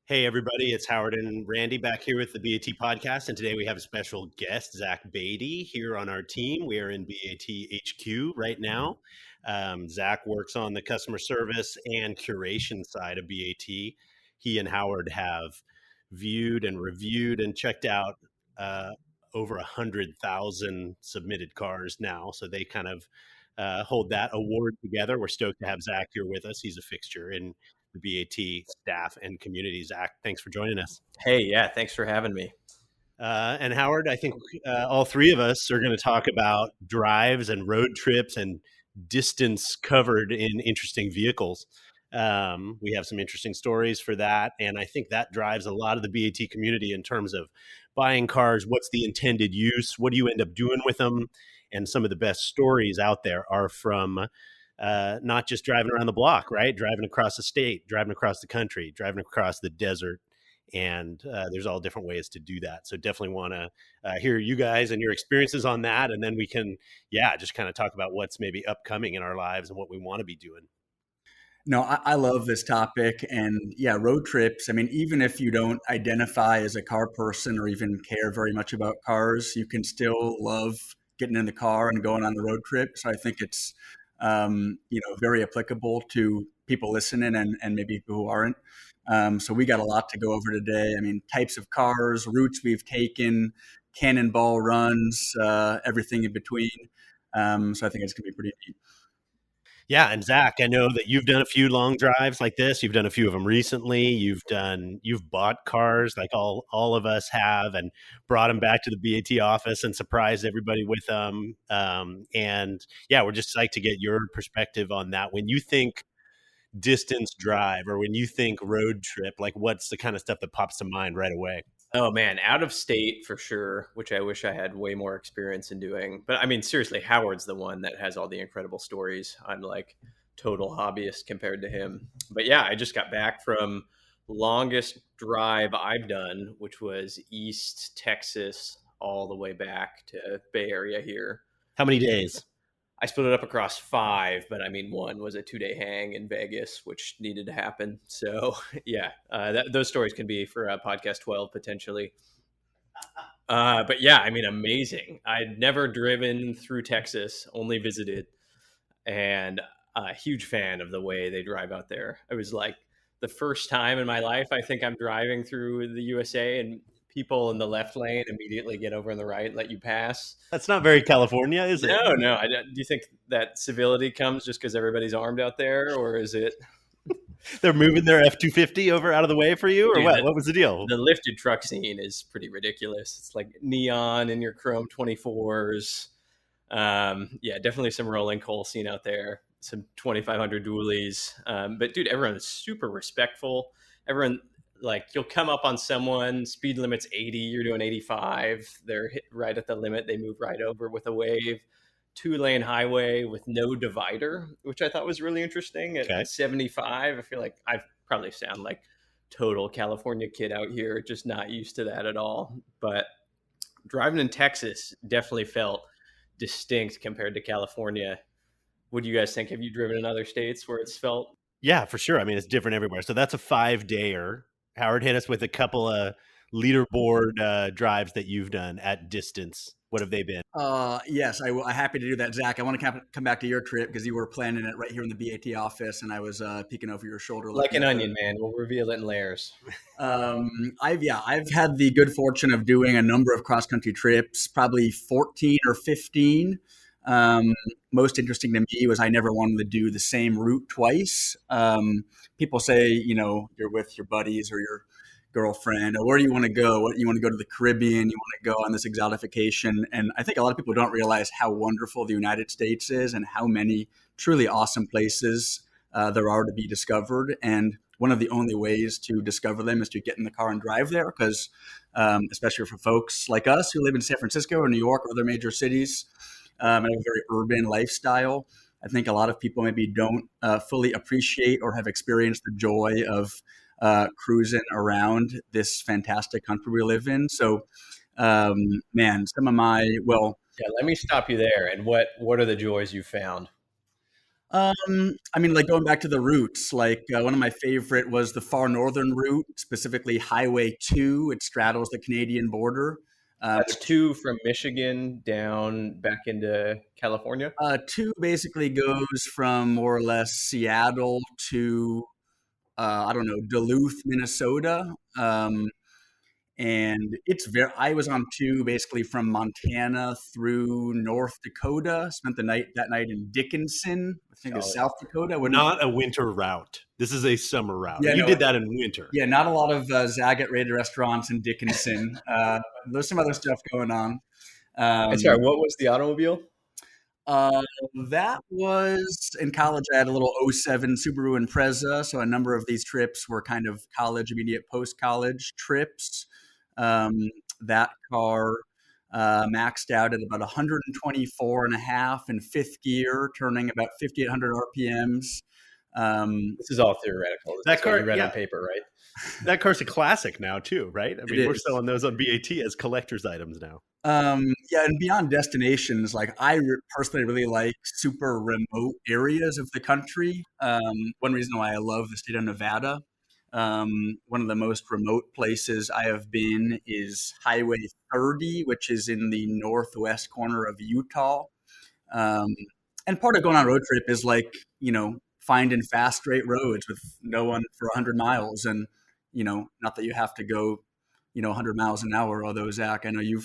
Hey, everybody, it's Howard and Randy back here with the BAT podcast. And today we have a special guest, Zach Beatty, here on our team. We are in BAT HQ right now. Zach works on the customer service and curation side of BAT. He and Howard have viewed and reviewed and checked out over 100,000 submitted cars now. So they kind of hold that award together. We're stoked to have Zach here with us. He's a fixture in the BAT staff and community. Zach, thanks for joining us. Hey, yeah, thanks for having me. And Howard, I think all three of us are going to talk about drives and road trips and distance covered in interesting vehicles. We have some interesting stories for that. And I think that drives a lot of the BAT community in terms of buying cars. What's the intended use? What do you end up doing with them? And some of the best stories out there are from not just driving around the block, right? Driving across the state, driving across the country, driving across the desert. And there's all different ways to do that. So definitely want to hear you guys and your experiences on that. And then we can, just kind of talk about what's maybe upcoming in our lives and what we want to be doing. No, I love this topic. And yeah, road trips. I mean, even if you don't identify as a car person or even care very much about cars, you can still love getting in the car and going on the road trip. So I think it's, very applicable to people listening and maybe people who aren't. So we got a lot to go over today. I mean, types of cars, routes we've taken, cannonball runs, everything in between. So I think it's going to be pretty neat. Yeah, and Zach, I know that you've done a few long drives like this. You've done a few of them recently. You've bought cars like all of us have, and brought them back to the BAT office and surprised everybody with them. And yeah, we're just psyched to get your perspective on that. When you think distance drive or when you think road trip, like what's the kind of stuff that pops to mind right away? Oh man, out of state for sure, which I wish I had way more experience in doing. But I mean, seriously, Howard's the one that has all the incredible stories. I'm like total hobbyist compared to him. But yeah, I just got back from longest drive I've done, which was East Texas all the way back to Bay Area here. How many days? I split it up across 5, but I mean, one was a 2-day hang in Vegas, which needed to happen. So yeah, those stories can be for podcast 12 potentially. But yeah, I mean, amazing. I'd never driven through Texas, only visited, and a huge fan of the way they drive out there. It was like the first time in my life, I think I'm driving through the USA and people in the left lane immediately get over in the right and let you pass. That's not very California, is it? No. Do you think that civility comes just because everybody's armed out there, or is it they're moving their F-250 over out of the way for you, or Dude, what? What was the deal? The lifted truck scene is pretty ridiculous. It's like neon in your chrome 24s. Yeah, definitely some rolling coal scene out there. Some 2500 dualies. But dude, everyone's super respectful. Everyone, like, you'll come up on someone, speed limit's 80, you're doing 85. They're hit right at the limit. They move right over with a wave. 2-lane highway with no divider, which I thought was really interesting. At 75, I feel like I probably sound like total California kid out here, just not used to that at all. But driving in Texas definitely felt distinct compared to California. What do you guys think? Have you driven in other states where it's felt? Yeah, for sure. I mean, it's different everywhere. So that's a 5-dayer. Howard, hit us with a couple of leaderboard drives that you've done at distance. What have they been? Yes, I'm happy to do that, Zach. I want to come back to your trip because you were planning it right here in the BAT office, and I was peeking over your shoulder. Like an onion, man. We'll reveal it in layers. I've had the good fortune of doing a number of cross-country trips, probably 14 or 15. Most interesting to me was I never wanted to do the same route twice. People say, you're with your buddies or your girlfriend, or where do you want to go? You want to go to the Caribbean? You want to go on this exotification? And I think a lot of people don't realize how wonderful the United States is and how many truly awesome places there are to be discovered. And one of the only ways to discover them is to get in the car and drive there, because especially for folks like us who live in San Francisco or New York or other major cities, and a very urban lifestyle, I think a lot of people maybe don't fully appreciate or have experienced the joy of cruising around this fantastic country we live in. So, man, some of my, Yeah, let me stop you there. And what are the joys you found? I mean, like going back to the routes, like one of my favorite was the far northern route, specifically Highway 2. It straddles the Canadian border, That's which two from Michigan down back into California. 2 basically goes from more or less Seattle to, I don't know, Duluth, Minnesota. And it's very, I was on 2 basically from Montana through North Dakota, spent that night in Dickinson, I think is Solid. South Dakota. Wouldn't, Not a winter route. This is a summer route. yeah, You no, did that in winter. yeah, not a lot of Zagat rated restaurants in Dickinson. There's some other stuff going on. And Um, sorry, what was the automobile? uh, that was in college. I had a little '07 Subaru Impreza, so a number of these trips were kind of college, immediate post college trips. Um, that car maxed out at about 124 and a half in fifth gear, turning about 5,800 RPMs. Um, This is all theoretical. This That is what you car, read on yeah, paper, right? that car's a classic now too, right? I it mean, we're is. selling those on BAT as collector's items now. Yeah, and beyond destinations, like personally really like super remote areas of the country. One reason why I love the state of Nevada, one of the most remote places I have been is Highway 30, which is in the northwest corner of Utah. Um, and part of going on a road trip is like, finding fast, straight roads with no one for 100 miles. And, not that you have to go, 100 miles an hour, although, Zach, I know you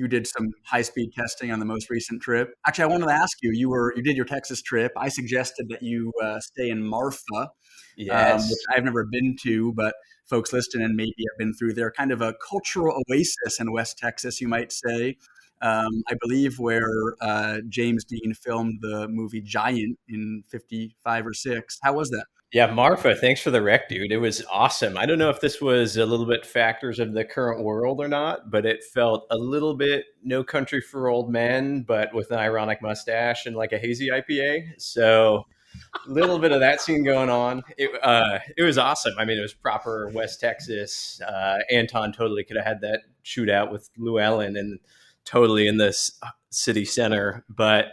did some high speed testing on the most recent trip. Actually, I wanted to ask you, you did your Texas trip. I suggested that you stay in Marfa, which Yes. I've never been to, but folks listening maybe have been through there. Kind of a cultural oasis in West Texas, you might say. I believe where James Dean filmed the movie Giant in 55 or 6. How was that? Yeah, Marfa, thanks for the rec, dude. It was awesome. I don't know if this was a little bit factors of the current world or not, but it felt a little bit No Country for Old Men, but with an ironic mustache and like a hazy IPA. So a little bit of that scene going on. It was awesome. I mean, it was proper West Texas. Anton totally could have had that shootout with Llewellyn and totally in this city center, but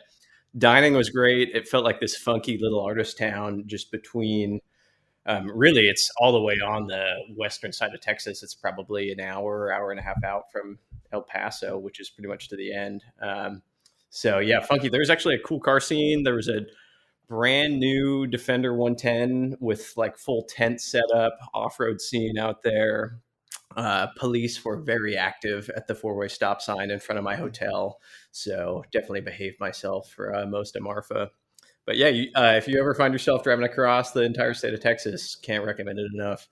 dining was great. It felt like this funky little artist town just between. Really, it's all the way on the western side of Texas. It's probably an hour and a half out from El Paso, which is pretty much to the end. So yeah, funky. There was actually a cool car scene. There was a brand new Defender 110 with like full tent setup, off road scene out there. Police were very active at the four-way stop sign in front of my hotel, so definitely behaved myself for most of Marfa. But yeah, if you ever find yourself driving across the entire state of Texas, can't recommend it enough.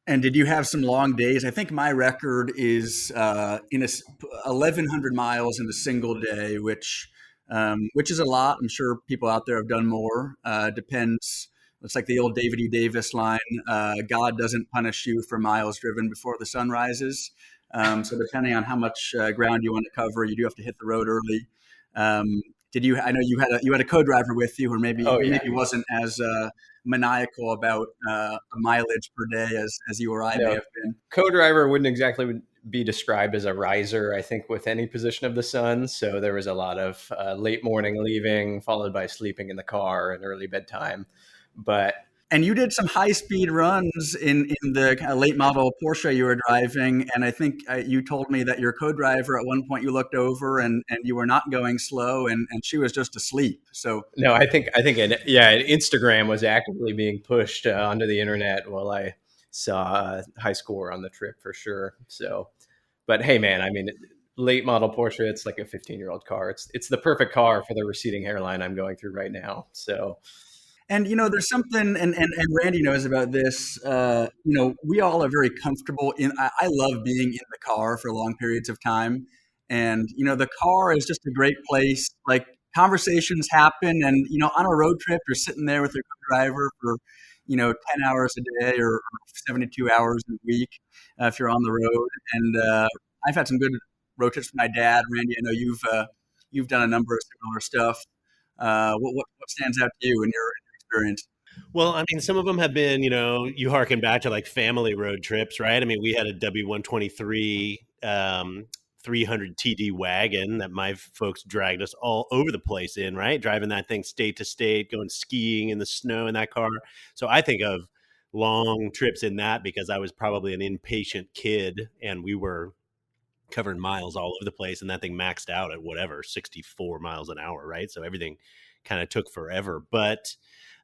And did you have some long days? I think my record is 1,100 miles in a single day, which is a lot. I'm sure people out there have done more. Depends. It's like the old David E. Davis line: "God doesn't punish you for miles driven before the sun rises." So depending on how much ground you want to cover, you do have to hit the road early. Did you? I know you had a co-driver with you, or maybe Oh he yeah, maybe wasn't as maniacal about mileage per day as you or I may no, have been. co-driver wouldn't exactly be described as a riser, I think, with any position of the sun. So there was a lot of late morning leaving, followed by sleeping in the car and early bedtime. But And you did some high speed runs in the kind of late model Porsche you were driving, and I think you told me that your co-driver at one point you looked over and you were not going slow, and she was just asleep. So no, I think yeah, Instagram was actively being pushed onto the internet while I saw a high score on the trip for sure. So, but hey, man, I mean, late model Porsche, it's like a 15-year-old car. It's the perfect car for the receding hairline I'm going through right now. So, And there's something, and Randy knows about this. We all are very comfortable in. I love being in the car for long periods of time, and the car is just a great place. Like conversations happen, and on a road trip, you're sitting there with your driver for 10 hours a day or 72 hours a week if you're on the road. And I've had some good road trips with my dad, Randy. I know you've done a number of similar stuff. What stands out to you in your experience? Well, I mean, some of them have been, you harken back to like family road trips, right? I mean, we had a W123 300 TD wagon that my folks dragged us all over the place in, right? Driving that thing state to state, going skiing in the snow in that car. So I think of long trips in that because I was probably an impatient kid and we were covering miles all over the place, and that thing maxed out at whatever 64 miles an hour, right? So everything kind of took forever. But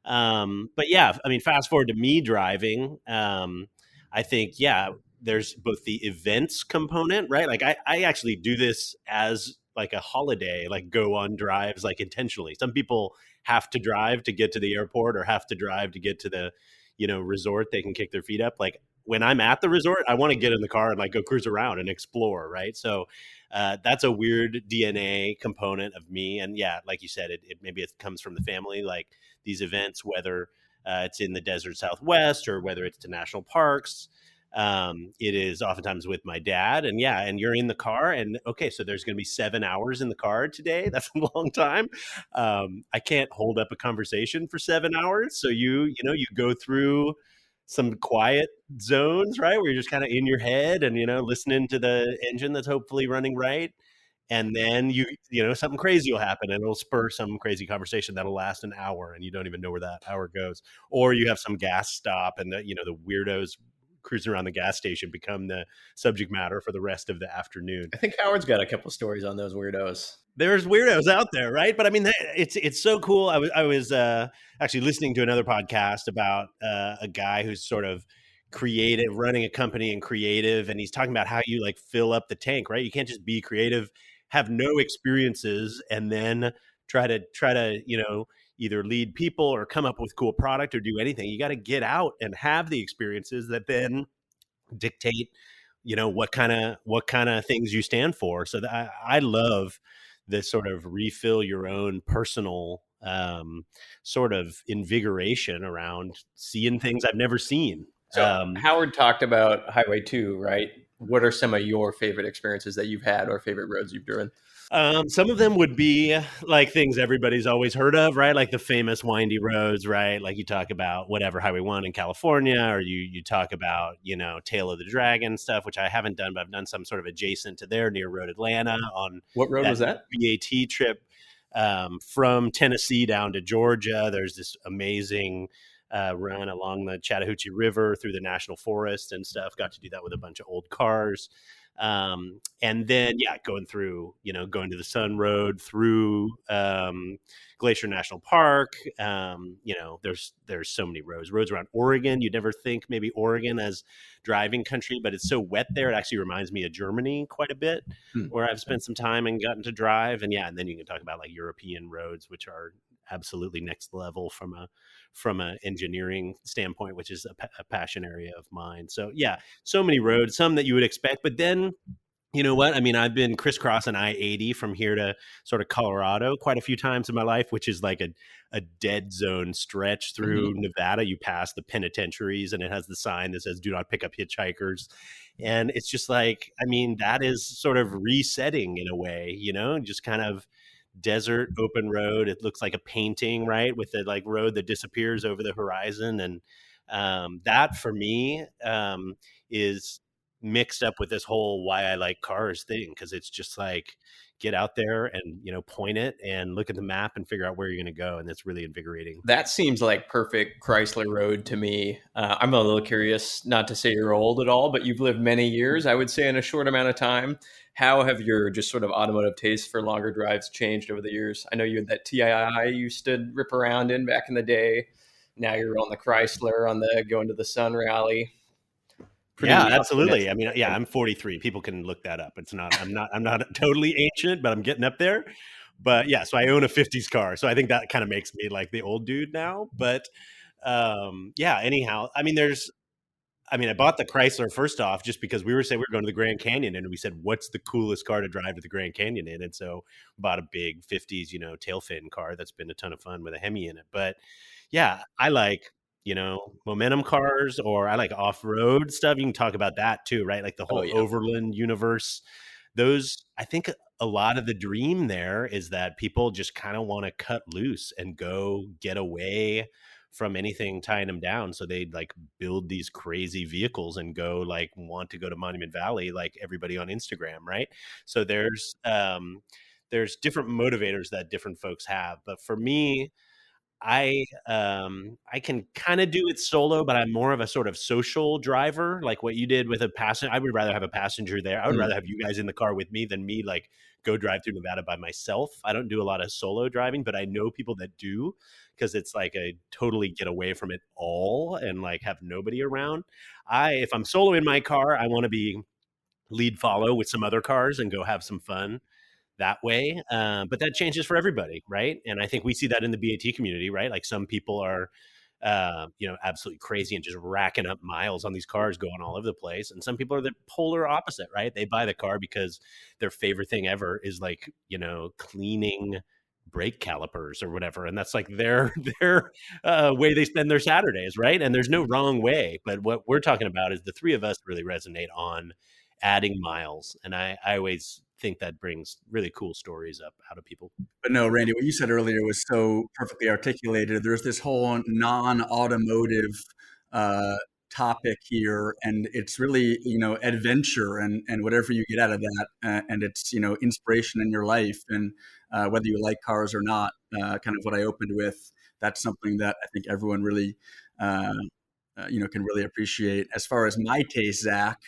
yeah, I mean, fast forward to me driving. I think yeah, there's both the events component, right? Like I actually do this as like a holiday, like go on drives like intentionally. Some people have to drive to get to the airport or have to drive to get to the resort they can kick their feet up. Like when I'm at the resort, I want to get in the car and like go cruise around and explore, right? So that's a weird DNA component of me. And yeah, like you said, maybe it comes from the family, like these events, whether it's in the desert Southwest or whether it's to national parks. It is oftentimes with my dad, and yeah, and you're in the car, and okay, so there's going to be 7 hours in the car today. That's a long time. I can't hold up a conversation for 7 hours, so you go through some quiet zones, right, where you're just kind of in your head and listening to the engine that's hopefully running right. And then something crazy will happen and it'll spur some crazy conversation that'll last an hour and you don't even know where that hour goes. Or you have some gas stop and the weirdos cruising around the gas station become the subject matter for the rest of the afternoon. I think Howard's got a couple stories on those weirdos. There's weirdos out there, right? But I mean, it's so cool. I was actually listening to another podcast about a guy who's sort of creative, running a company and creative, and he's talking about how you like fill up the tank, right? You can't just be creative, have no experiences, and then try to either lead people or come up with cool product or do anything. You got to get out and have the experiences that then dictate what kind of things you stand for. So I love this sort of refill your own personal sort of invigoration around seeing things I've never seen. So Howard talked about Highway 2, right? What are some of your favorite experiences that you've had or favorite roads you've driven? Some of them would be like things everybody's always heard of, right? Like the famous windy roads, right? Like you talk about whatever Highway 1 in California, or you talk about, Tail of the Dragon stuff, which I haven't done, but I've done some sort of adjacent to there near Road Atlanta on What road was that? BAT trip from Tennessee down to Georgia. There's this amazing run along the Chattahoochee River through the national forest and stuff. Got to do that with a bunch of old cars. And then, yeah, going to the Sun Road through Glacier National Park. There's so many roads around Oregon. You'd never think maybe Oregon as driving country, but it's so wet there. It actually reminds me of Germany quite a bit, where I've spent some time and gotten to drive. And yeah, and then you can talk about like European roads, which are absolutely next level from a engineering standpoint, which is a passion area of mine. So yeah, so many roads, some that you would expect, but then you know what? I mean, I've been crisscrossing I-80 from here to sort of Colorado quite a few times in my life, which is like a dead zone stretch through Nevada. You pass the penitentiaries and it has the sign that says, "Do not pick up hitchhikers." And it's just like, I mean, that is sort of resetting in a way, just kind of desert open road. It looks like a painting, right? With the like road that disappears over the horizon. And that for me is mixed up with this whole why I like cars thing. Cause it's just like, get out there and, point it and look at the map and figure out where you're going to go. And it's really invigorating. That seems like perfect Chrysler road to me. I'm a little curious, not to say you're old at all, but you've lived many years, I would say, in a short amount of time. How have your just sort of automotive tastes for longer drives changed over the years? I know you had that TII you used to rip around in back in the day. Now you're on the Chrysler, on the going to the Sun rally. Yeah, absolutely. I mean, yeah, I'm 43. People can look that up. I'm not totally ancient, but I'm getting up there. But yeah, so I own a 50s car. So I think that kind of makes me like the old dude now. But yeah, anyhow, I mean, I bought the Chrysler first off just because we were going to the Grand Canyon and we said, what's the coolest car to drive to the Grand Canyon in? And so bought a big 50s, tail fin car that's been a ton of fun with a Hemi in it. But yeah, I like momentum cars, or I like off-road stuff. You can talk about that too, right? Like the whole overland universe. Those, I think a lot of the dream there is that people just kind of want to cut loose and go get away from anything tying them down. So they'd like build these crazy vehicles and go like want to go to Monument Valley like everybody on Instagram, right? So there's different motivators that different folks have. But for me, I can kind of do it solo, but I'm more of a sort of social driver, like what you did with a passenger. I would rather have a passenger there. I would rather have you guys in the car with me than me like go drive through Nevada by myself. I don't do a lot of solo driving, but I know people that do because it's like a totally get away from it all and like have nobody around. If I'm solo in my car, I want to be lead follow with some other cars and go have some fun that way. But that changes for everybody, right? And I think we see that in the BAT community, right? Like some people are, absolutely crazy and just racking up miles on these cars going all over the place. And some people are the polar opposite, right? They buy the car because their favorite thing ever is like, cleaning brake calipers or whatever. And that's like their way they spend their Saturdays, right? And there's no wrong way. But what we're talking about is the three of us really resonate on adding miles. And I always think that brings really cool stories up out of people. But no, Randy, what you said earlier was so perfectly articulated. There's this whole non-automotive uh, topic here, and it's really adventure and whatever you get out of that, and it's inspiration in your life, and whether you like cars or not. Kind of what I opened with. That's something that I think everyone really can really appreciate. As far as my taste, Zach.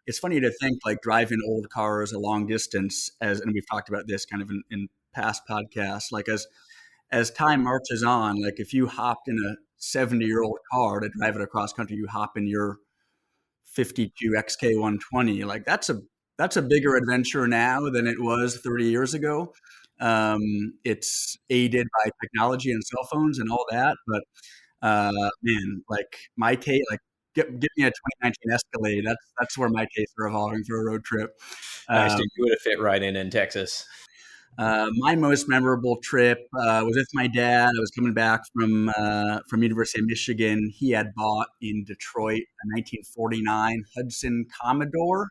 It's funny to think like driving old cars a long distance and we've talked about this kind of in past podcasts, like as time marches on, like if you hopped in a 70-year-old car to drive it across country, you hop in your 52 XK120, like that's a bigger adventure now than it was 30 years ago. It's aided by technology and cell phones and all that, but man, like my take, like give me a 2019 Escalade. That's where my tastes are evolving for a road trip. Nice, dude. You would have fit right in Texas. My most memorable trip was with my dad. I was coming back from University of Michigan. He had bought in Detroit a 1949 Hudson Commodore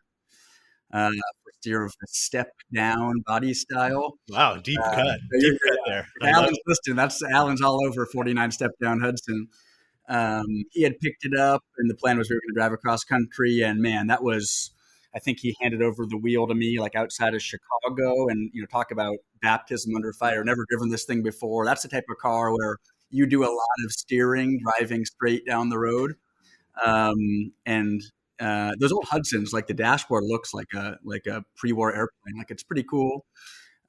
for steer of the step down body style. Wow, deep cut there. Alan's listening. That's Alan's all over 49 step down Hudson. He had picked it up, and the plan was we were going to drive across country. And man, I think he handed over the wheel to me like outside of Chicago, and talk about baptism under fire. Never driven this thing before. That's the type of car where you do a lot of steering, driving straight down the road. And those old Hudsons, like the dashboard looks like a pre-war airplane. Like it's pretty cool.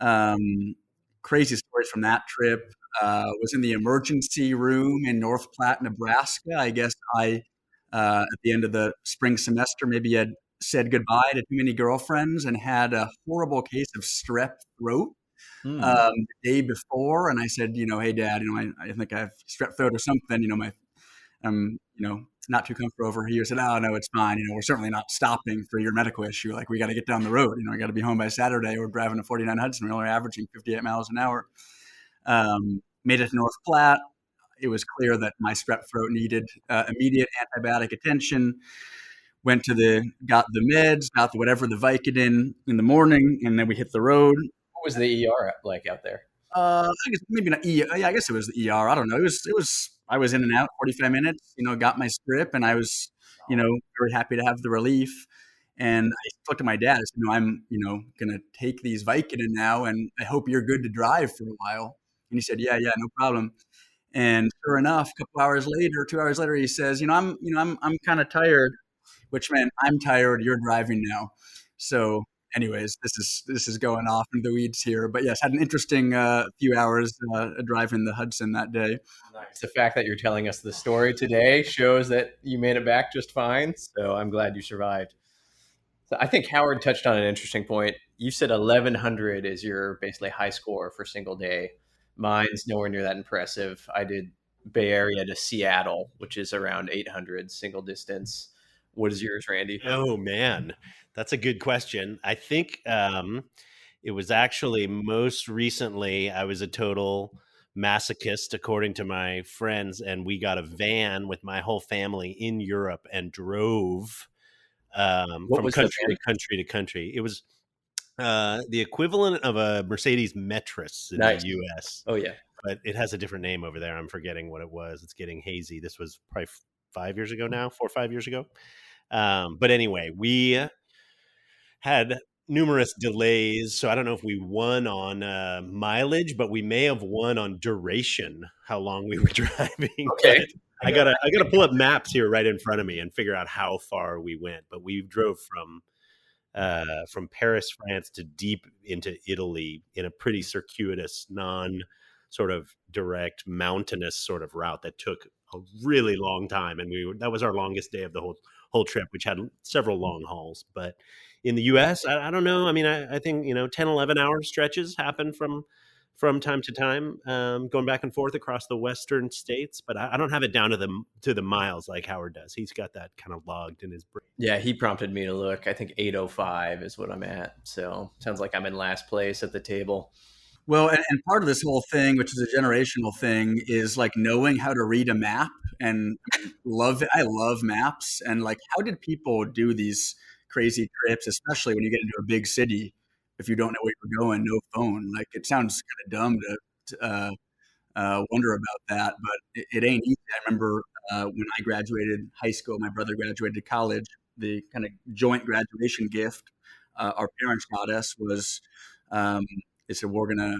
Crazy stories from that trip. Was in the emergency room in North Platte, Nebraska. I guess at the end of the spring semester, maybe had said goodbye to too many girlfriends and had a horrible case of strep throat the day before. And I said, hey, Dad, I think I have strep throat or something. Not too comfortable over here. He said, oh, no, it's fine. We're certainly not stopping for your medical issue. Like, we got to get down the road. I got to be home by Saturday. We're driving a 49 Hudson. We're only averaging 58 miles an hour. Made it to North Platte. It was clear that my strep throat needed immediate antibiotic attention. Got the meds, got whatever, the Vicodin in the morning, and then we hit the road. What was the ER like out there? I guess maybe not. Yeah, I guess it was the ER. I don't know. It was. I was in and out 45 minutes. Got my strip, and I was, very happy to have the relief. And I talked to my dad. I said, I'm, gonna take these Vicodin now, and I hope you're good to drive for a while. And he said, yeah, no problem. And sure enough, a couple hours later, 2 hours later, he says, I'm kind of tired, which meant I'm tired. You're driving now. So anyways, this is going off in the weeds here, but yes, had an interesting few hours driving the Hudson that day. Nice. The fact that you're telling us the story today shows that you made it back just fine. So I'm glad you survived. So I think Howard touched on an interesting point. You said 1,100 is your basically high score for single day. Mine's nowhere near that impressive. I did Bay Area to Seattle, which is around 800 single distance. What is yours, Randy? Oh, man. That's a good question. I think it was actually most recently, I was a total masochist, according to my friends, and we got a van with my whole family in Europe and drove from country to country to country. It was the equivalent of a Mercedes Metris in the U.S. Oh, yeah. but it has a different name over there. I'm forgetting what it was. It's getting hazy. This was probably 5 years ago now, 4 or 5 years ago. But anyway, we had numerous delays. So I don't know if we won on mileage, but we may have won on duration, how long we were driving. Okay. But I gotta pull up maps here right in front of me and figure out how far we went. But we drove from Paris, France, to deep into Italy in a pretty circuitous, non sort of direct mountainous sort of route that took a really long time, and that was our longest day of the whole trip, which had several long hauls. But in the U.S., I don't know. I mean, I think 10, 11 hour stretches happen from time to time, going back and forth across the western states. But I don't have it down to the miles like Howard does. He's got that kind of logged in his brain. Yeah, he prompted me to look. I think 805 is what I'm at. So sounds like I'm in last place at the table. Well, and part of this whole thing, which is a generational thing, is like knowing how to read a map and love it. I love maps. And like, how did people do these crazy trips, especially when you get into a big city, if you don't know where you're going, no phone? Like, it sounds kind of dumb to wonder about that, but it ain't easy. I remember when I graduated high school, my brother graduated college. The kind of joint graduation gift our parents got us was um, they said, "We're gonna,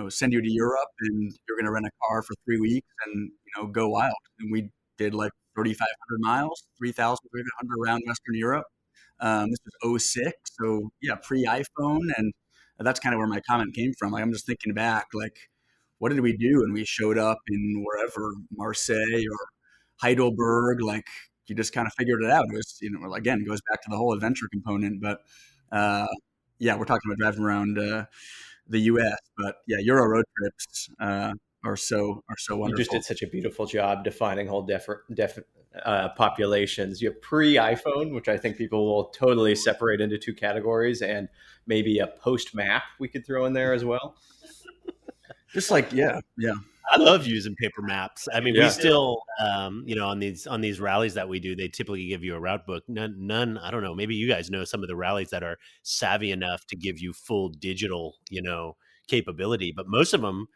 send you to Europe, and you're gonna rent a car for 3 weeks and go wild." And we did like 3,500 miles, 3,300 around Western Europe. This was '06, so yeah, pre iPhone, and that's kind of where my comment came from. Like, I'm just thinking back, like, what did we do? And we showed up in wherever, Marseille or Heidelberg. Like, you just kind of figured it out. It was, again, it goes back to the whole adventure component. But uh, yeah, we're talking about driving around the U.S. But yeah, Euro road trips are so You just wonderful. did such a beautiful job defining whole populations. You have pre-iPhone, which I think people will totally separate into two categories, and maybe a post-map we could throw in there as well. Just like yeah. I love using paper maps. I mean, we Yeah. still, on these rallies that we do, they typically give you a route book. None. I don't know. Maybe you guys know some of the rallies that are savvy enough to give you full digital, capability. But most of them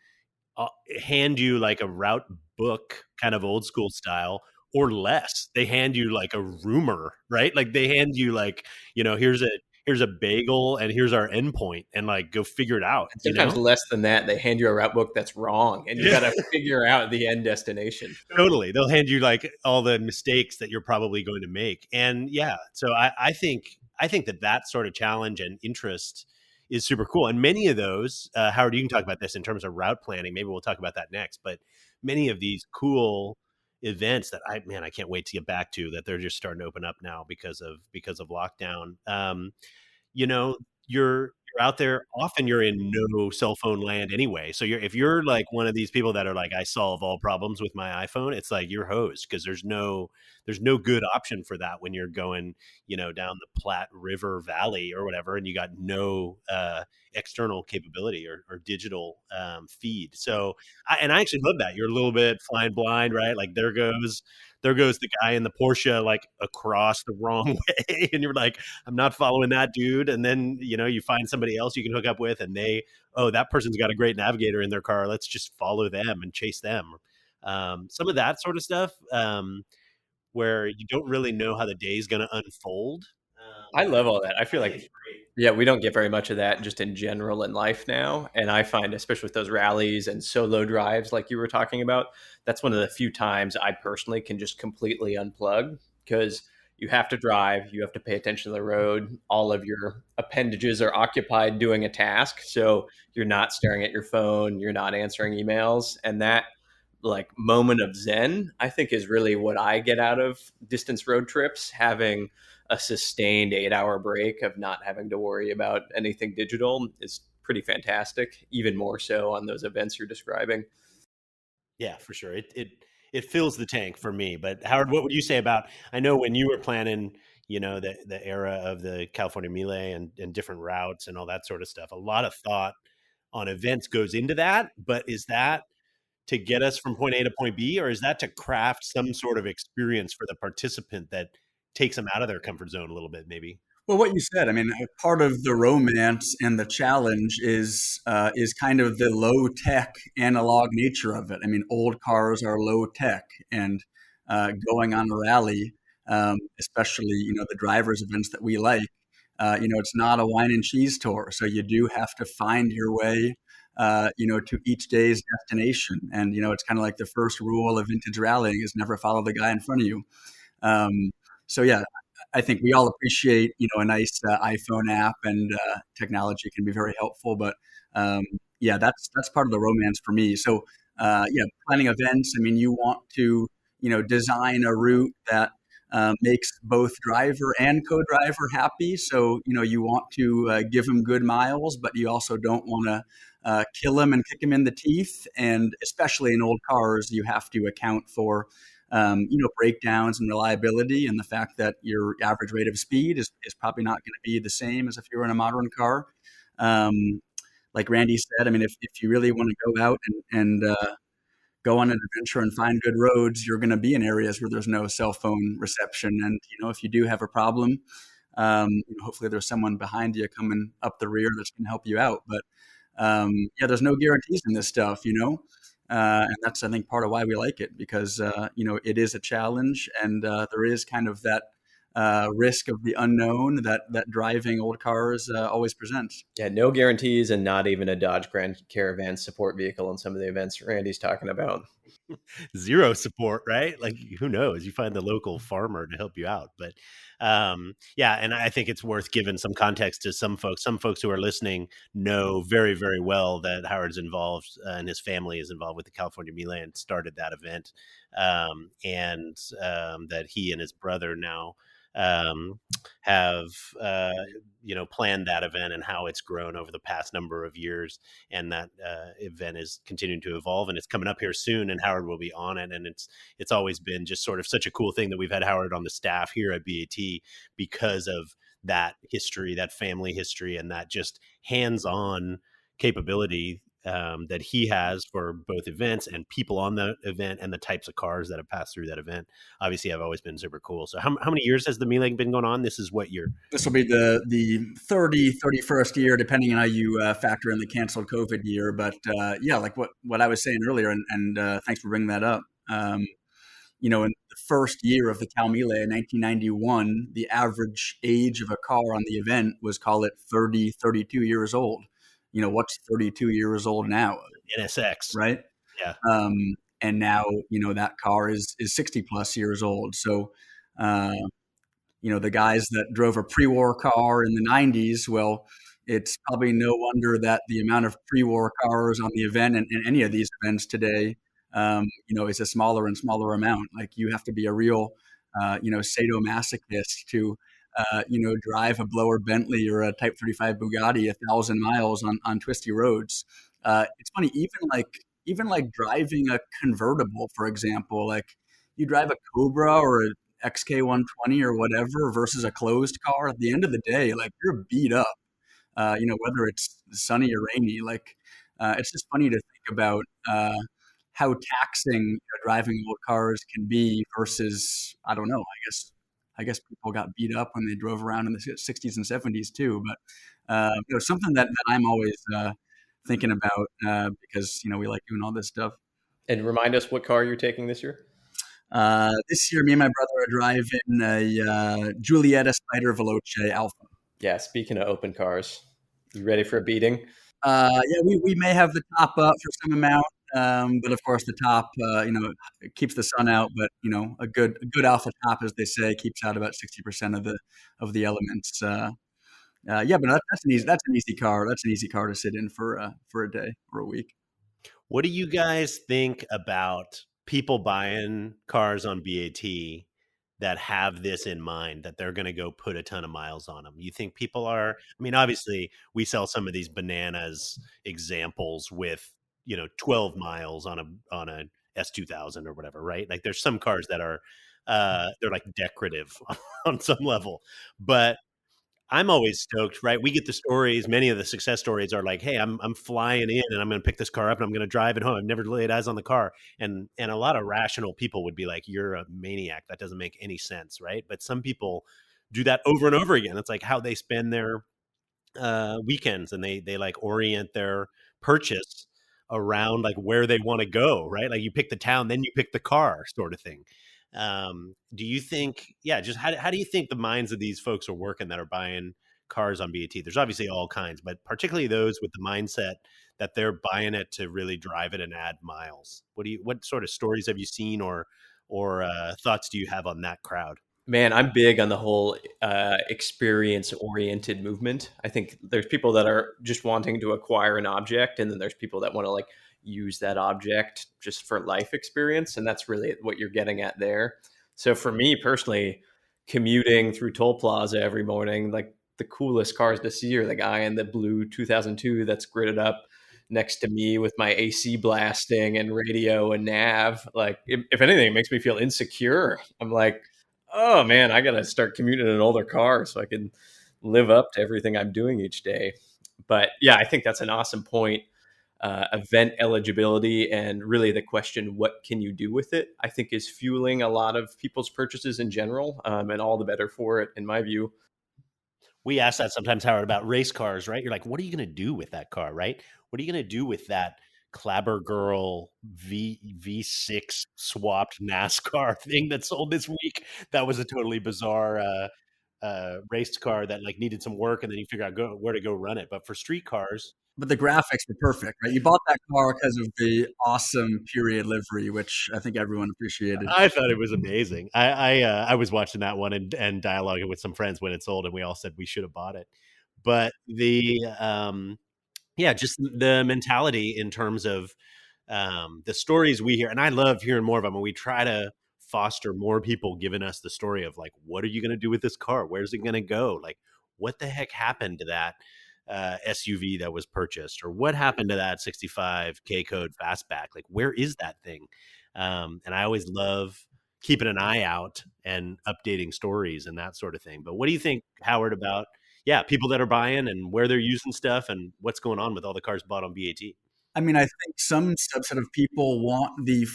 uh, hand you like a route book, kind of old school style, or less. They hand you like a rumor, right? Like they hand you like, here's a bagel and here's our endpoint, and like go figure it out. And sometimes less than that, they hand you a route book that's wrong, and you Yeah. got to figure out the end destination. Totally. They'll hand you like all the mistakes that you're probably going to make. And yeah, so I think that sort of challenge and interest is super cool. And many of those, Howard, you can talk about this in terms of route planning. Maybe we'll talk about that next. But many of these cool events that I can't wait to get back to, that they're just starting to open up now because of lockdown. You know, you're out there. Often you're in no cell phone land anyway. So if you're like one of these people that are like, I solve all problems with my iPhone, it's like you're hosed, because there's no good option for that when you're going, down the Platte River Valley or whatever, and you got no external capability or digital feed. So I actually love that. You're a little bit flying blind, right? Like there goes the guy in the Porsche like across the wrong way, and you're like, I'm not following that dude. And then, you find somebody else you can hook up with, and that person's got a great navigator in their car. Let's just follow them and chase them. Some of that sort of stuff, where you don't really know how the day is going to unfold. I love all that. I I feel think like, it's great. yeah, we don't get very much of that just in general in life now. And I find, especially with those rallies and solo drives like you were talking about, that's one of the few times I personally can just completely unplug, because you have to drive, you have to pay attention to the road. All of your appendages are occupied doing a task. So you're not staring at your phone, you're not answering emails. And that like moment of zen, I think, is really what I get out of distance road trips. Having a sustained 8 hour break of not having to worry about anything digital is pretty fantastic, even more so on those events you're describing. Yeah, for sure. It fills the tank for me. But Howard, what would you say about? I know when you were planning, the era of the California Mille and different routes and all that sort of stuff. A lot of thought on events goes into that. But is that to get us from point A to point B, or is that to craft some sort of experience for the participant that takes them out of their comfort zone a little bit, maybe? Well, what you said, I mean, part of the romance and the challenge is kind of the low tech analog nature of it. I mean, old cars are low tech, and going on a rally, especially the drivers events that we like, it's not a wine and cheese tour, so you do have to find your way, to each day's destination. And it's kind of like the first rule of vintage rallying is never follow the guy in front of you. Um, so yeah, I think we all appreciate a nice iPhone app, and technology can be very helpful. But yeah, that's part of the romance for me. So yeah, planning events. I mean, you want to design a route that makes both driver and co-driver happy. So you want to give them good miles, but you also don't want to kill them and kick them in the teeth. And especially in old cars, you have to account for breakdowns and reliability, and the fact that your average rate of speed is probably not going to be the same as if you were in a modern car. Um, like Randy said, I mean, if you really want to go out and go on an adventure and find good roads, you're going to be in areas where there's no cell phone reception. And if you do have a problem, hopefully there's someone behind you coming up the rear that's going to help you out. But yeah, there's no guarantees in this stuff. And that's, I think, part of why we like it, because it is a challenge, and there is kind of that risk of the unknown that driving old cars always presents. Yeah, no guarantees, and not even a Dodge Grand Caravan support vehicle in some of the events Randy's talking about. Zero support, right? Like, who knows? You find the local farmer to help you out. But yeah, and I think it's worth giving some context to some folks. Some folks who are listening know very, very well that Howard's involved, and his family is involved with the California Relay and started that event, and that he and his brother now um, have planned that event, and how it's grown over the past number of years. And that event is continuing to evolve, and it's coming up here soon, and Howard will be on it. And it's always been just sort of such a cool thing that we've had Howard on the staff here at BAT, because of that history, that family history, and that just hands-on capability that he has for both events and people on the event, and the types of cars that have passed through that event. Obviously, have always been super cool. So how many years has the Mealing been going on? This is what year? This will be the 31st year, depending on how you factor in the canceled COVID year. But yeah, like what I was saying earlier, and thanks for bringing that up. In the first year of the Cal Melee in 1991, the average age of a car on the event was, call it 30, 32 years old. What's 32 years old now? NSX. Right? Yeah. And now, that car is 60 plus years old. So, the guys that drove a pre-war car in the 90s, well, it's probably no wonder that the amount of pre-war cars on the event, and any of these events today, is a smaller and smaller amount. Like, you have to be a real, sadomasochist to, drive a blower Bentley or a Type 35 Bugatti 1,000 miles on twisty roads. It's funny, even like driving a convertible, for example, like you drive a Cobra or a XK120 or whatever versus a closed car. At the end of the day, like, you're beat up, whether it's sunny or rainy. Like, it's just funny to think about how taxing driving old cars can be versus, I don't know. I guess people got beat up when they drove around in the 60s and 70s too. But something that I'm always thinking about, because we like doing all this stuff. And remind us what car you're taking this year. This year, me and my brother are driving a Giulietta Spider Veloce Alpha. Yeah, speaking of open cars, you ready for a beating? Yeah, we may have the top up for some amount, but of course the top, it keeps the sun out. But a good Alpha top, as they say, keeps out about 60% of the elements. Yeah, but that's an easy car. That's an easy car to sit in for a day or a week. What do you guys think about people buying cars on BAT that have this in mind, that they're going to go put a ton of miles on them? You think people are, I mean, obviously we sell some of these bananas examples with, 12 miles on a S2000 or whatever, right? Like, there's some cars that are, they're like decorative on some level, but I'm always stoked, right? We get the stories. Many of the success stories are like, "Hey, I'm flying in, and I'm going to pick this car up, and I'm going to drive it home. I've never laid eyes on the car." And a lot of rational people would be like, "You're a maniac. That doesn't make any sense," right? But some people do that over and over again. It's like how they spend their weekends, and they like orient their purchase around like where they want to go, right? Like you pick the town, then you pick the car, sort of thing. Do you think, yeah, just how do you think the minds of these folks are working that are buying cars on BAT? There's obviously all kinds, but particularly those with the mindset that they're buying it to really drive it and add miles. What sort of stories have you seen, or thoughts do you have on that crowd? Man, I'm big on the whole experience oriented movement. I think there's people that are just wanting to acquire an object, and then there's people that want to like use that object just for life experience. And that's really what you're getting at there. So for me personally, commuting through Toll Plaza every morning, like the coolest cars to see are the guy in the blue 2002 that's gridded up next to me with my AC blasting and radio and nav. Like, if anything, it makes me feel insecure. I'm like, oh man, I gotta start commuting in an older car so I can live up to everything I'm doing each day. But yeah, I think that's an awesome point. Event eligibility and really the question, what can you do with it? I think is fueling a lot of people's purchases in general, and all the better for it, in my view. We ask that sometimes, Howard, about race cars, right? You're like, what are you going to do with that car, right? What are you going to do with that Clabber Girl V6 swapped NASCAR thing that sold this week? That was a totally bizarre race car that like needed some work, and then you figure out where to go run it. But for street cars, But the graphics were perfect, right? You bought that car because of the awesome period livery, which I think everyone appreciated. I thought it was amazing. I was watching that one and dialoguing with some friends when it sold, and we all said we should have bought it. But yeah, just the mentality in terms of the stories we hear, and I love hearing more of them. And we try to foster more people giving us the story of like, what are you going to do with this car? Where's it going to go? Like, what the heck happened to that SUV that was purchased, or what happened to that 65 K code fastback? Like, where is that thing? And I always love keeping an eye out and updating stories and that sort of thing. But what do you think, Howard, about yeah, people that are buying and where they're using stuff and what's going on with all the cars bought on BAT? I mean, I think some subset of people want the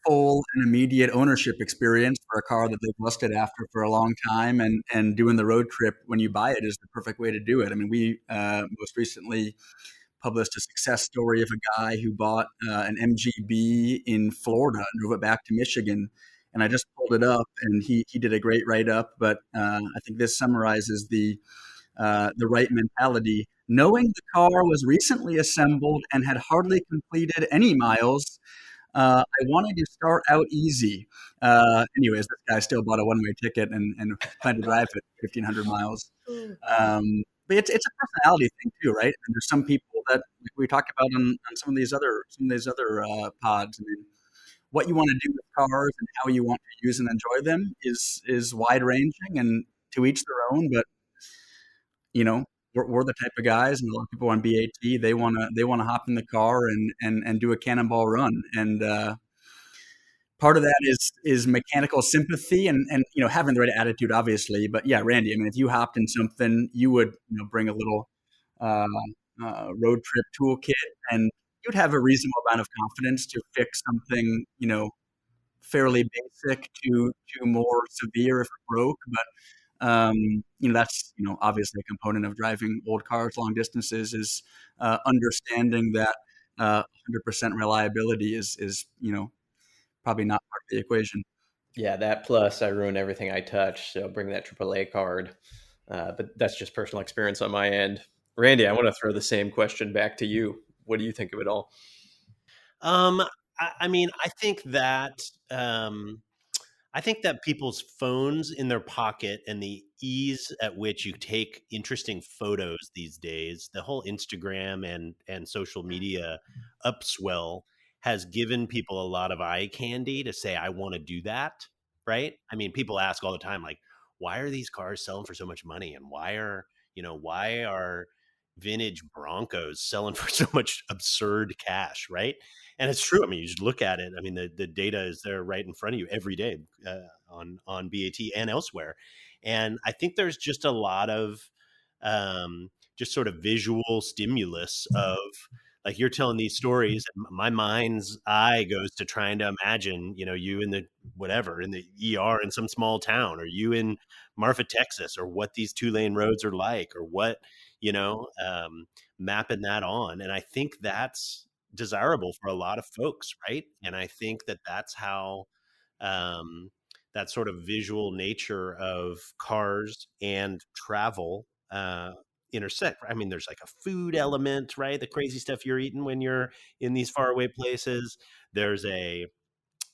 full and immediate ownership experience for a car that they've lusted after for a long time, and doing the road trip when you buy it is the perfect way to do it. I mean, we most recently published a success story of a guy who bought an MGB in Florida and drove it back to Michigan. And I just pulled it up, and he did a great write up. But I think this summarizes the right mentality. Knowing the car was recently assembled and had hardly completed any miles, I wanted to start out easy. Anyways, this guy still bought a one-way ticket and planned to drive it 1,500 miles. But it's a personality thing too, right? And there's some people that like we talked about on some of these other pods. I mean, what you want to do with cars and how you want to use and enjoy them is wide ranging and to each their own. But you know, we're the type of guys, and a lot of people on BAT, they wanna hop in the car and do a cannonball run, and part of that is mechanical sympathy and having the right attitude, obviously. But yeah, Randy, I mean, if you hopped in something, you would bring a little uh, road trip toolkit, and you'd have a reasonable amount of confidence to fix something fairly basic to more severe if it broke. But that's obviously a component of driving old cars long distances is understanding that 100% reliability is probably not part of the equation. Yeah, that plus I ruin everything I touch, so bring that AAA card. But that's just personal experience on my end. Randy, I want to throw the same question back to you. What do you think of it all? Um, I mean, I think that people's phones in their pocket and the ease at which you take interesting photos these days, the whole Instagram and social media upswell has given people a lot of eye candy to say, I want to do that. Right. I mean, people ask all the time, like, why are these cars selling for so much money? And why are vintage Broncos selling for so much absurd cash? Right. And it's true. I mean, you just look at it. I mean, the data is there right in front of you every day on BAT and elsewhere. And I think there's just a lot of just sort of visual stimulus of like you're telling these stories, and my mind's eye goes to trying to imagine, you in the whatever in the ER in some small town, or you in Marfa, Texas, or what these 2-lane roads are like, or what, you know, um, mapping that on. And I think that's desirable for a lot of folks, right? And I think that that's how um, that sort of visual nature of cars and travel intersect. I mean, there's like a food element, right? The crazy stuff you're eating when you're in these faraway places. There's a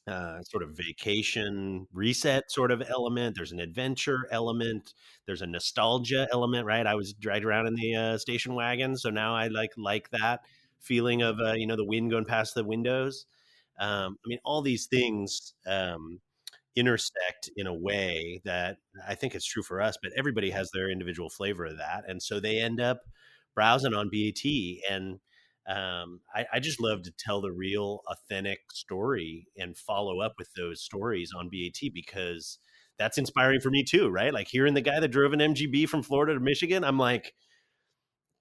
sort of vacation reset sort of element. There's an adventure element. There's a nostalgia element, right? I was dragged around in the station wagon, so now I like that feeling of the wind going past the windows. I mean, all these things intersect in a way that I think it's true for us, but everybody has their individual flavor of that. And so they end up browsing on BAT. And I just love to tell the real authentic story and follow up with those stories on BAT, because that's inspiring for me too, right? Like hearing the guy that drove an MGB from Florida to Michigan, I'm like,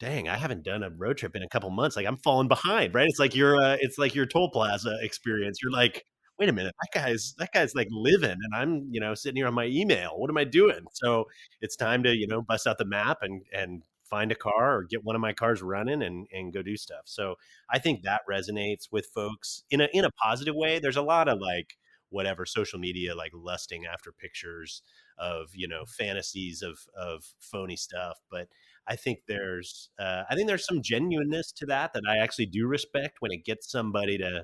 dang, I haven't done a road trip in a couple months. Like I'm falling behind, right? It's like your toll plaza experience. You're like, wait a minute, that guy's like living, and I'm, sitting here on my email. What am I doing? So it's time to, bust out the map and find a car or get one of my cars running and go do stuff. So I think that resonates with folks in a positive way. There's a lot of like whatever social media, like lusting after pictures of, fantasies of phony stuff, but I think there's some genuineness to that I actually do respect when it gets somebody to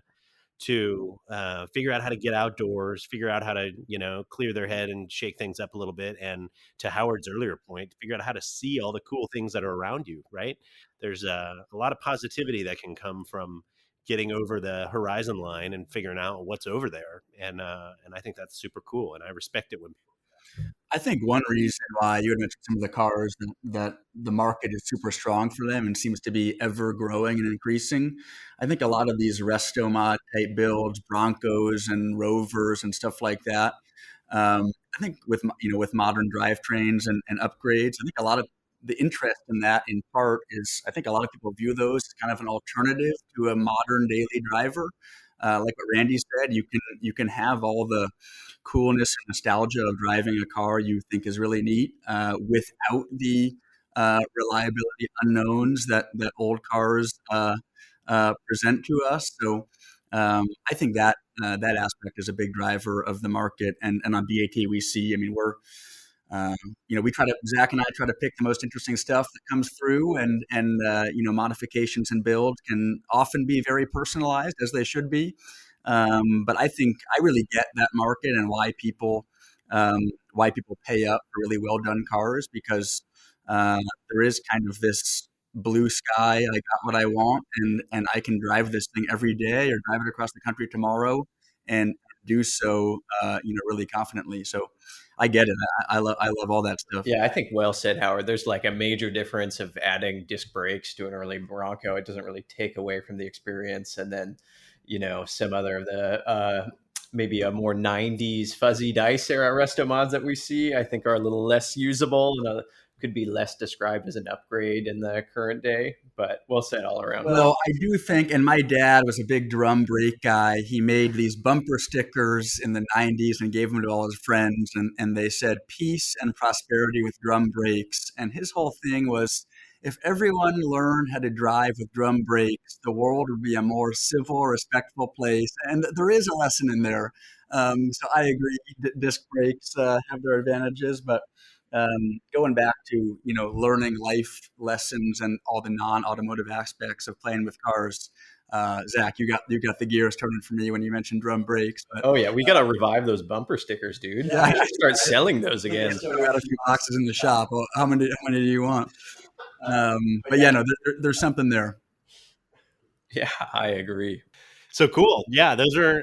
figure out how to get outdoors, figure out how to clear their head and shake things up a little bit, and to Howard's earlier point, figure out how to see all the cool things that are around you. Right? There's a lot of positivity that can come from getting over the horizon line and figuring out what's over there, and I think that's super cool, and I respect it when I think one reason why you had mentioned some of the cars that the market is super strong for them and seems to be ever growing and increasing. I think a lot of these resto mod type builds, Broncos and Rovers and stuff like that. I think with modern drivetrains and upgrades, I think a lot of the interest in that in part is I think a lot of people view those as kind of an alternative to a modern daily driver. Like what Randy said, you can have all the coolness and nostalgia of driving a car you think is really neat without the reliability unknowns that old cars present to us. So I think that aspect is a big driver of the market. And on BAT, we see. I mean, um, we Zach and I try to pick the most interesting stuff that comes through, and modifications and builds can often be very personalized as they should be. But I think I really get that market and um, why people pay up for really well done cars because there is kind of this blue sky. I got what I want, and I can drive this thing every day or drive it across the country tomorrow, and do so, really confidently. So I get it. I love all that stuff. Yeah, I think well said, Howard. There's like a major difference of adding disc brakes to an early Bronco. It doesn't really take away from the experience. And then, some other of the maybe a more 90s fuzzy dice era resto mods that we see, I think are a little less usable and could be less described as an upgrade in the current day. But well said all around. Well, I do think, and my dad was a big drum brake guy. He made these bumper stickers in the 90s and gave them to all his friends. And they said, peace and prosperity with drum brakes. And his whole thing was, if everyone learned how to drive with drum brakes, the world would be a more civil, respectful place. And there is a lesson in there. So I agree, disc brakes have their advantages, but going back to learning life lessons and all the non-automotive aspects of playing with cars. Zach, you got the gears turning for me when you mentioned drum brakes. But oh yeah, we gotta revive those bumper stickers, dude. Yeah. We should start selling those again. we got a few boxes in the shop. Well, how many do you want? But yeah, no, there's something there. Yeah, I agree. So cool. Yeah, those are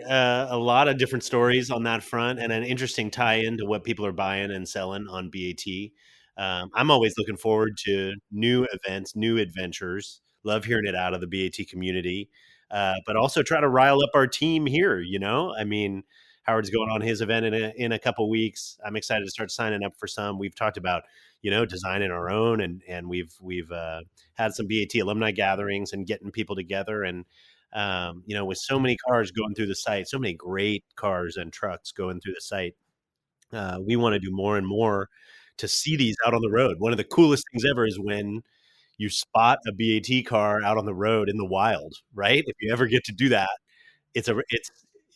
a lot of different stories on that front, and an interesting tie-in to what people are buying and selling on BAT. I'm always looking forward to new events, new adventures. Love hearing it out of the BAT community, but also try to rile up our team here. I mean, Howard's going on his event in a couple weeks. I'm excited to start signing up for some. We've talked about, designing our own, and we've had some BAT alumni gatherings and getting people together. And with so many cars going through the site, so many great cars and trucks going through the site, we want to do more and more to see these out on the road. One of the coolest things ever is when you spot a BAT car out on the road in the wild, right? If you ever get to do that, it's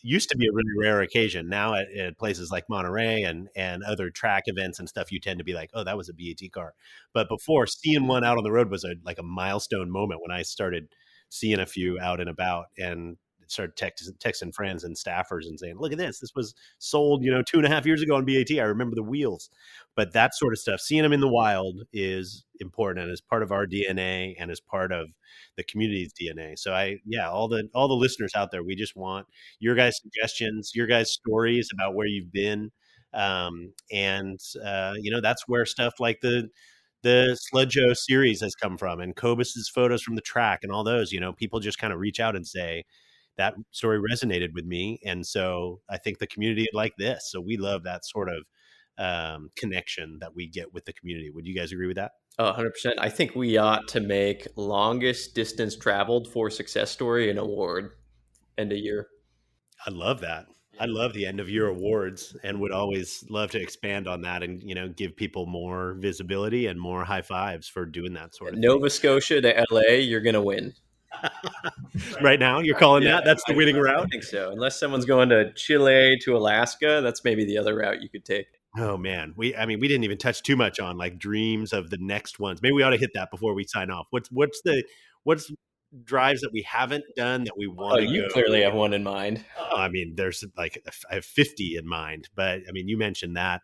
used to be a really rare occasion. Now at places like Monterey and other track events and stuff, you tend to be like, oh, that was a BAT car. But before, seeing one out on the road was like a milestone moment when I started seeing a few out and about, and started texting friends and staffers and saying, look at this. This was sold, 2.5 years ago on BAT. I remember the wheels. But that sort of stuff, seeing them in the wild is important and is part of our DNA and is part of the community's DNA. So all the listeners out there, we just want your guys' suggestions, your guys' stories about where you've been. That's where stuff like the Sled Show series has come from, and Cobus's photos from the track and all those, people just kind of reach out and say, that story resonated with me. And so I think the community like this. So we love that sort of connection that we get with the community. Would you guys agree with that? Oh, 100%. I think we ought to make longest distance traveled for success story an award end of year. I love that. I love the end of year awards, and would always love to expand on that and, give people more visibility and more high fives for doing that sort of Nova Scotia to LA, you're going to win. Right now, you're calling that? That's the winning route? I think so. Unless someone's going to Chile to Alaska, that's maybe the other route you could take. Oh man, we didn't even touch too much on like dreams of the next ones. Maybe we ought to hit that before we sign off. What's drives that we haven't done that we want to go? You clearly have one in mind. Oh, there's like I have 50 in mind, but you mentioned that.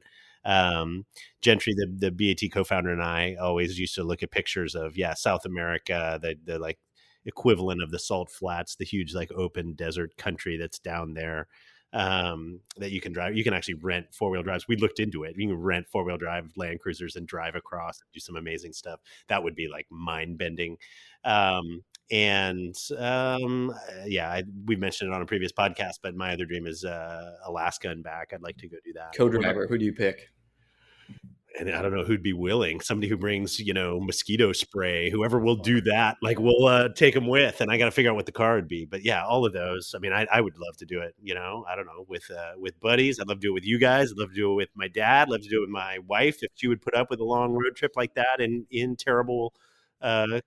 Gentry, the BAT co-founder, and I always used to look at pictures of South America, the like equivalent of the Salt Flats, the huge like open desert country that's down there, that you can drive. You can actually rent 4-wheel drives. We looked into it. You can rent 4-wheel drive Land Cruisers and drive across and do some amazing stuff. That would be like mind bending. We mentioned it on a previous podcast, but my other dream is Alaska and back. I'd like to go do that. Co-driver, who do you pick? And I don't know who'd be willing. Somebody who brings, mosquito spray, whoever will do that, like we'll take them with. And I got to figure out what the car would be. But yeah, all of those. I would love to do it, I don't know, with buddies. I'd love to do it with you guys. I'd love to do it with my dad. I'd love to do it with my wife if she would put up with a long road trip like that in terrible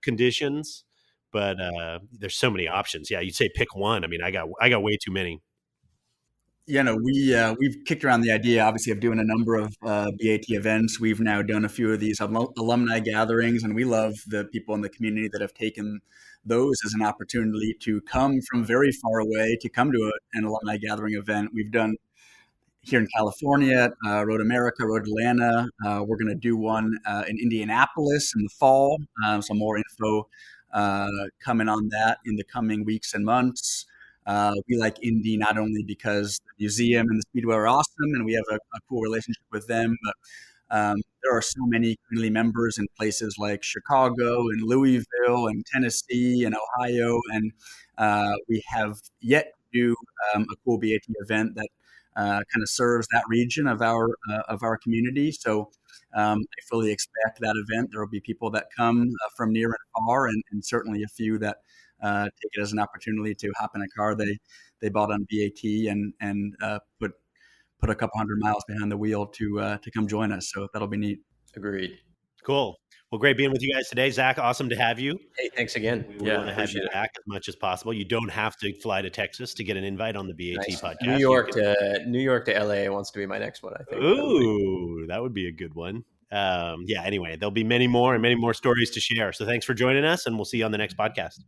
conditions. But there's so many options. Yeah, you'd say pick one. I got way too many. We've kicked around the idea, obviously, of doing a number of BAT events. We've now done a few of these alumni gatherings, and we love the people in the community that have taken those as an opportunity to come from very far away to come to an alumni gathering event. We've done here in California, Road America, Road Atlanta. We're going to do one in Indianapolis in the fall. So more info coming on that in the coming weeks and months. We like Indy not only because the museum and the Speedway are awesome and we have a cool relationship with them, but there are so many community members in places like Chicago and Louisville and Tennessee and Ohio. And we have yet to do a cool BAT event that kind of serves that region of our community. So I fully expect that event. There will be people that come from near and far, and certainly a few that take it as an opportunity to hop in a car they bought on BAT and put a couple hundred miles behind the wheel to come join us. So that'll be neat. Agreed. Cool. Well, great being with you guys today. Zach, awesome to have you. Hey, thanks again. We want to have you back as much as possible. You don't have to fly to Texas to get an invite on the BAT podcast. New York to LA wants to be my next one, I think. Ooh, that would be a good one. Anyway, there'll be many more stories to share. So thanks for joining us, and we'll see you on the next podcast.